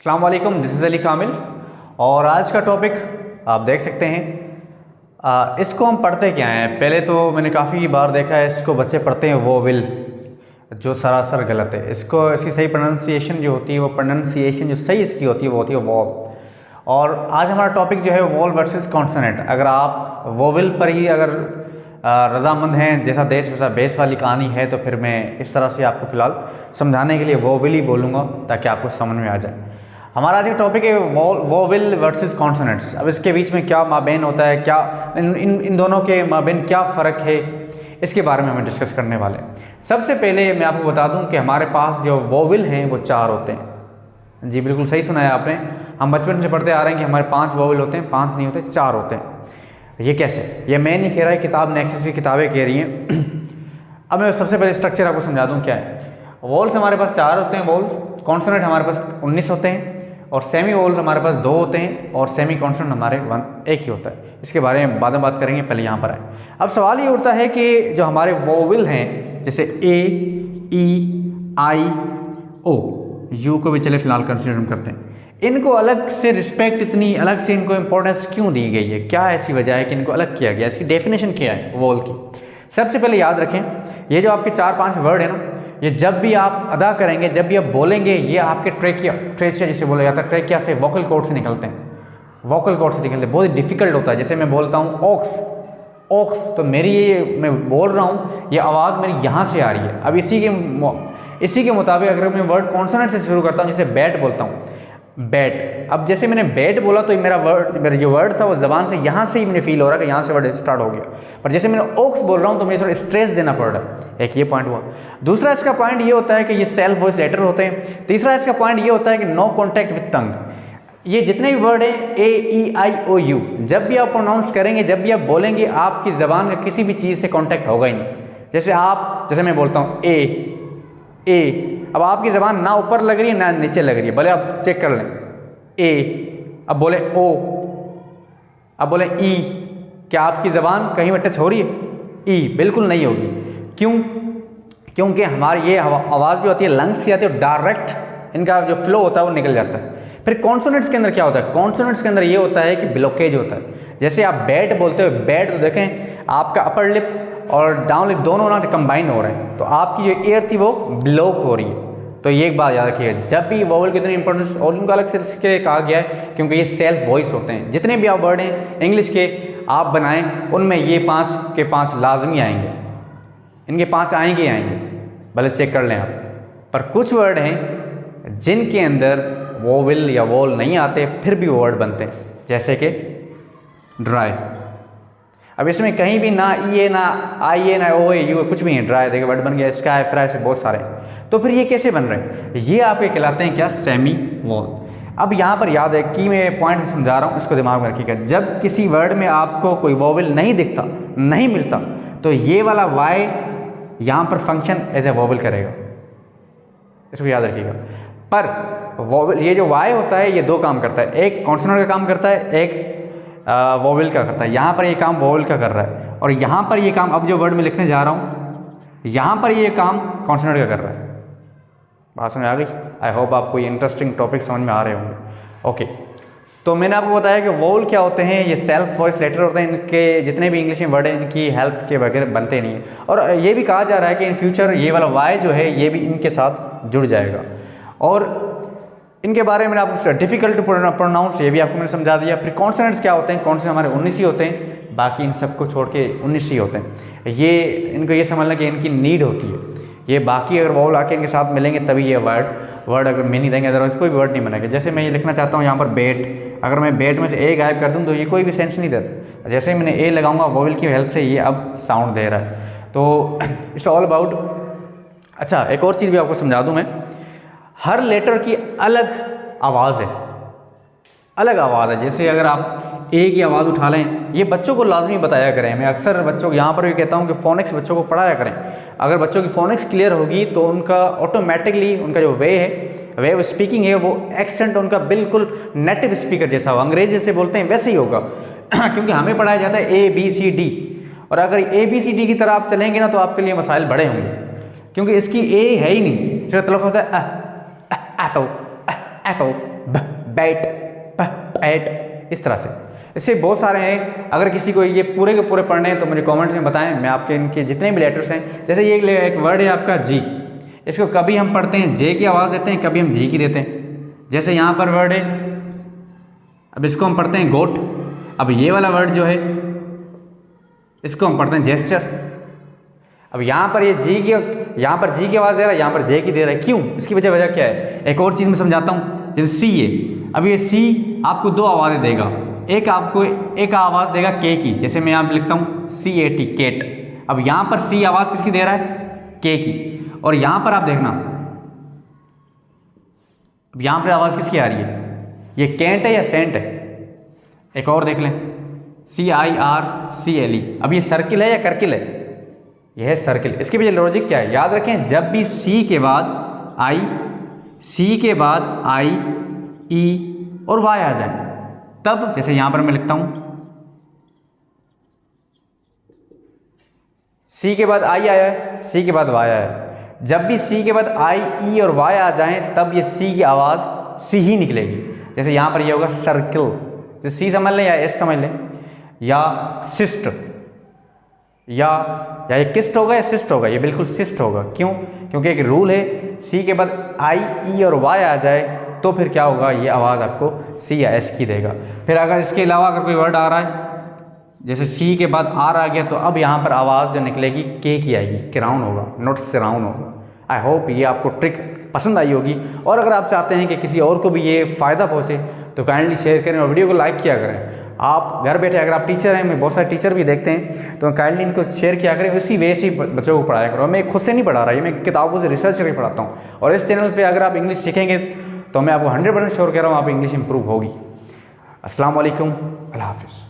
अस्सलाम वालेकुम, this is Ali कामिल। और आज का टॉपिक आप देख सकते हैं। इसको हम पढ़ते क्या हैं। पहले तो मैंने काफ़ी बार देखा है इसको बच्चे पढ़ते हैं वोविल, जो सरासर गलत है। इसकी सही प्रोनाउंसिएशन जो होती है, वो प्रोनाउंसिएशन जो सही इसकी होती है वो होती है वॉल। और आज हमारा टॉपिक जो है वॉल वर्सेस कॉन्सोनेंट। अगर आप वोविल पर ही रज़ामंद हैं, जैसा देश वैसा बेस वाली कहानी है, तो फिर मैं इस तरह से आपको फ़िलहाल समझाने के लिए वोविल ही बोलूँगा ताकि आपको समझ में आ जाए। हमारा आज का टॉपिक है वोविल वर्सेस कॉन्सोनेंट्स। अब इसके बीच में क्या माबेन होता है, क्या इन दोनों के माबेन क्या फ़र्क है, इसके बारे में हम डिस्कस करने वाले हैं। सबसे पहले मैं आपको बता दूं कि हमारे पास जो वोविल हैं वो 4 होते हैं। जी बिल्कुल सही सुना है आपने। हम बचपन से पढ़ते आ रहे हैं कि हमारे 5 वोविल होते हैं, 5 नहीं होते, 4 होते हैं। ये कैसे? ये मैं नहीं कह रहा है, किताब नेक्सस की किताबें कह रही हैं। अब मैं सबसे पहले स्ट्रक्चर आपको समझा दूँ क्या है। वोल्स हमारे पास 4 होते हैं वोल, कॉन्सोनेंट हमारे पास 19 होते हैं, और सेमी वोल्स हमारे पास 2 होते हैं, और सेमी कॉन्सोनेंट हमारे 1 ही होता है। इसके बारे में बाद में बात करेंगे, पहले यहाँ पर आए। अब सवाल ये उठता है कि जो हमारे वोविल हैं, जैसे ए, ई, आई, ओ, यू को भी चले फिलहाल कंसिडर करते हैं, इनको अलग से रिस्पेक्ट, इतनी अलग से इनको इंपॉर्टेंस क्यों दी गई है? क्या ऐसी वजह है कि इनको अलग किया गया? इसकी डेफिनेशन क्या है वोल की? सबसे पहले याद रखें, ये जो आपके 4-5 वर्ड है ना, ये जब भी आप अदा करेंगे, जब भी आप बोलेंगे, ये आपके ट्रेकिया जिसे बोला जाता है, ट्रेकिया से वोकल कॉर्ड से निकलते हैं। वोकल कॉर्ड से निकलते हैं, बहुत ही डिफिकल्ट होता है। जैसे मैं बोलता हूँ ऑक्स, ऑक्स, तो मेरी ये मैं बोल रहा हूँ, ये आवाज़ मेरी यहाँ से आ रही है। अब इसी के मुताबिक अगर मैं वर्ड कॉन्सोनेंट से शुरू करता हूँ, जैसे बैट बोलता हूँ, बैट। अब जैसे मैंने बैट बोला तो मेरा जो वर्ड था वो ज़बान से यहाँ से ही मुझे फील हो रहा है कि यहाँ से वर्ड स्टार्ट हो गया। पर जैसे मैंने ओक्स बोल रहा हूँ तो मुझे थोड़ा स्ट्रेस देना पड़ रहा है। एक ये पॉइंट हुआ। दूसरा इसका पॉइंट ये होता है कि ये सेल्फ वॉइस लेटर होते हैं। तीसरा इसका पॉइंट ये होता है कि नो कॉन्टैक्ट विथ टंग। ये जितने भी वर्ड हैं ए, ई, आई, ओ, यू, जब भी आप प्रोनाउंस करेंगे, जब भी आप बोलेंगे, आपकी ज़बान में किसी भी चीज़ से कॉन्टैक्ट होगा ही नहीं। जैसे मैं बोलता हूँ ए, अब आपकी ज़बान ना ऊपर लग रही है ना नीचे लग रही है, भले आप चेक कर लें। ए, अब बोले ओ, अब बोले ई, क्या आपकी ज़बान कहीं में टच हो रही है? ई बिल्कुल नहीं होगी। क्यों? क्योंकि हमारी ये आवाज़ जो आती है लंग्स से आती है, डायरेक्ट इनका जो फ्लो होता है वो निकल जाता है। फिर कॉन्सोनेंट्स के अंदर क्या होता है? कॉन्सोनेंट्स के अंदर ये होता है कि ब्लॉकेज होता है। जैसे आप बैट बोलते हो, बैट तो देखें आपका अपर लिप और डाउन लिप दोनों ना कंबाइन हो रहे हैं, तो आपकी जो एयर थी वो ब्लॉक हो रही है। तो ये एक बात याद रखिएगा, जब भी वोवल की इतनी इंपॉर्टेंस, और इनको अलग से इसके कहा गया है क्योंकि ये सेल्फ वॉइस होते हैं। जितने भी आप वर्ड हैं इंग्लिश के आप बनाएं, उनमें ये 5 के 5 लाजमी आएंगे। इनके 5 आएंगे ही आएंगे, भले चेक कर लें आप। पर कुछ वर्ड हैं जिनके अंदर वोवल या वोल नहीं आते, फिर भी वर्ड बनते हैं, जैसे कि ड्राई। अब इसमें कहीं भी ना ई ए, ना आई ए, ना ओ ए, यू, कुछ भी है। ड्राई देखिए वर्ड बन गया, स्काई, फ्राई से बहुत सारे। तो फिर ये कैसे बन रहे हैं? ये आपके कहलाते हैं क्या? सेमी वोल। अब यहाँ पर याद है कि मैं पॉइंट समझा रहा हूँ, इसको दिमाग में रखिएगा। जब किसी वर्ड में आपको कोई वोवल नहीं दिखता, नहीं मिलता, तो ये वाला वाई यहाँ पर फंक्शन एज ए वोवल करेगा, इसको याद रखिएगा। पर वोवल, ये जो वाई होता है, ये 2 काम करता है। एक कॉन्सोनेंट का काम करता है, एक वोवल का करता है। यहाँ पर ये काम वोवल का कर रहा है, और यहाँ पर ये काम, अब जो वर्ड मैं लिखने जा रहा हूँ, यहाँ पर ये काम कॉन्सोनेंट का कर रहा है। बात समझ आ गई? आई होप आपको ये इंटरेस्टिंग टॉपिक समझ में आ रहे होंगे। ओके, तो मैंने आपको बताया कि वोवल क्या होते हैं। ये सेल्फ वॉइस लेटर होते हैं। इनके जितने भी इंग्लिश में वर्ड हैं, इनकी हेल्प के बगैर बनते नहीं हैं। और ये भी कहा जा रहा है कि इन फ्यूचर ये वाला वाई जो है, ये भी इनके साथ जुड़ जाएगा। और इनके बारे में आपको डिफिकल्ट टू प्रोनाउंस, ये भी आपको मैंने समझा दिया। फिर कॉन्सोनेंट्स क्या होते हैं? कॉन्सोनेंट हमारे 19 ही होते हैं, बाकी इन सबको छोड़ के 19 ही होते हैं। ये इनको ये समझना कि इनकी नीड होती है। ये बाकी अगर वोवल आके इनके साथ मिलेंगे तभी ये वर्ड अगर मीनिंग देंगे, अदरवाइज कोई भी वर्ड नहीं बनेगा। जैसे मैं ये लिखना चाहता हूँ यहाँ पर बैट, अगर मैं बैट में से ए गायब कर दूँ तो ये कोई भी सेंस नहीं देता। जैसे मैंने ए लगाऊंगा, वोवल की हेल्प से ये अब साउंड दे रहा है। तो इट्स ऑल अबाउट। अच्छा, एक और चीज़ भी आपको समझा दूँ मैं। हर लेटर की अलग आवाज़ है, अलग आवाज़ है। जैसे अगर आप ए की आवाज़ उठा लें, ये बच्चों को लाजमी बताया करें। मैं अक्सर बच्चों को यहाँ पर भी कहता हूँ कि फोनिक्स बच्चों को पढ़ाया करें। अगर बच्चों की फोनिक्स क्लियर होगी तो उनका ऑटोमेटिकली उनका जो वे ऑफ स्पीकिंग है, वो एक्सेंट उनका बिल्कुल नेटिव स्पीकर जैसा होगा। अंग्रेजी जैसे बोलते हैं वैसे ही होगा। क्योंकि हमें पढ़ाया जाता है ए बी सी डी, और अगर ए बी सी डी की तरह आप चलेंगे ना तो आपके लिए मसाइल बड़े होंगे, क्योंकि इसकी ए है ही नहीं। इसका तलफ़्फ़ुज़ होता है एप्पल, एप्पल, बैट, बैट, इस तरह से। इससे बहुत सारे हैं, अगर किसी को ये पूरे के पूरे पढ़ने हैं तो मुझे कमेंट्स में बताएं, मैं आपके इनके जितने भी लेटर्स हैं, जैसे ये एक वर्ड है आपका जी, इसको कभी हम पढ़ते हैं जे की आवाज़ देते हैं, कभी हम जी की देते हैं। जैसे यहाँ पर वर्ड है, अब इसको हम पढ़ते हैं गोट। अब ये वाला वर्ड जो है इसको हम पढ़ते हैं जेस्चर। अब यहाँ पर ये जी की, यहाँ पर जी की आवाज़ दे रहा है, यहाँ पर जे की दे रहा है, क्यों? इसकी वजह क्या है? एक और चीज़ मैं समझाता हूँ। जैसे सी है, अब ये सी आपको दो आवाज़ें देगा, एक आपको एक आवाज़ देगा के की, जैसे मैं यहाँ पर लिखता हूँ CAT, केट। अब यहाँ पर सी आवाज़ किसकी दे रहा है? के की। और यहाँ पर आप देखना, अब यहाँ पर आवाज़ किसकी आ रही है? ये कैंट है या सेंट है? एक और देख लें, CIRCLE। अब ये सर्किल है या करकिल है? यह है सर्किल। इसके पीछे लॉजिक क्या है? याद रखें, जब भी सी के बाद आई, सी के बाद आई, ई और वाई आ जाए, तब जैसे यहां पर मैं लिखता हूं सी के बाद आई आया है, सी के बाद वाई आया है। जब भी सी के बाद आई, ई और वाई आ जाएं, तब ये सी की आवाज़ सी ही निकलेगी। जैसे यहां पर ये होगा सर्किल, जैसे सी समझ लें या एस समझ लें, या सिस्ट, या ये किस्ट होगा या सिस्ट होगा? ये बिल्कुल सिस्ट होगा। क्यों? क्योंकि एक रूल है, सी के बाद आई, ई और वाई आ जाए तो फिर क्या होगा? ये आवाज़ आपको सी या एस की देगा। फिर अगर इसके अलावा अगर कोई वर्ड आ रहा है, जैसे सी के बाद आर आ गया, तो अब यहाँ पर आवाज़ जो निकलेगी के की आएगी, क्राउन होगा, नॉट सराउंड होगा। आई होप ये आपको ट्रिक पसंद आई होगी, और अगर आप चाहते हैं कि किसी और को भी ये फ़ायदा पहुँचे तो काइंडली शेयर करें और वीडियो को लाइक किया करें। आप घर बैठे, अगर आप टीचर हैं, मैं बहुत सारे टीचर भी देखते हैं, तो काइंडली इनको शेयर किया करें, उसी वे से बच्चों को पढ़ाया करो। मैं खुद से नहीं पढ़ा रहा, ये मैं किताबों से रिसर्च करके पढ़ाता हूँ। और इस चैनल पे अगर आप इंग्लिश सीखेंगे तो मैं आपको 100% श्योर कह रहा हूँ आप इंग्लिश इंप्रूव होगी। अस्सलाम वालेकुम, अल्लाह हाफ़िज़।